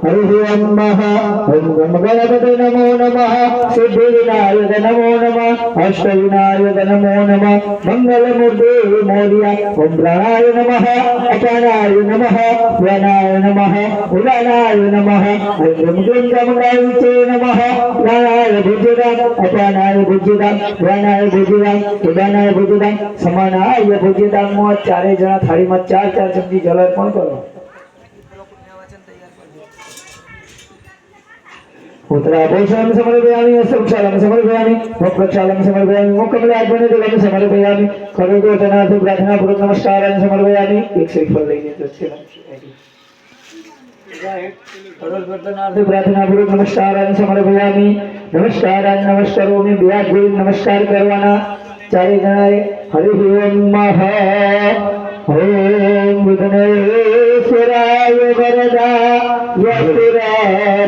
हरि ओम नमः ओम गम गणपते नमो नमः सिद्धि विनायक नमो नमः अष्ट विनायक नमो नमः मंगल मूर्ति मोरिया ओम प्राणाय नमः अपानाय नमः व्यानाय नमः उदानाय नमः ओम गंगाय नमः प्राणाय भुजदा अपानाय भुजदा व्यानाय भुजदा उदानाय भुजदा समानाय भुजदा मो चारे जना थाली में चार चार चमची जल अर्पण करो। उत्तराभूषणं समर्पयामि हस्तक्षालं समर्पयामि मुखक्षालं समर्पयामि मुखकमलार्पणं समर्पयामि करोदनाथ प्रार्थना पूर्वक नमस्कारान् समर्पयामि। एक श्रीफल लेंगे तो करोदनाथ प्रार्थना पूर्वक नमस्कारान् समर्पयामि। नमस्कारान् नमस्करोमि व्यास गुरु नमस्कार करवाना चारे जणाए हरि ओम नमः ओम विघ्नेश्वराय वरदा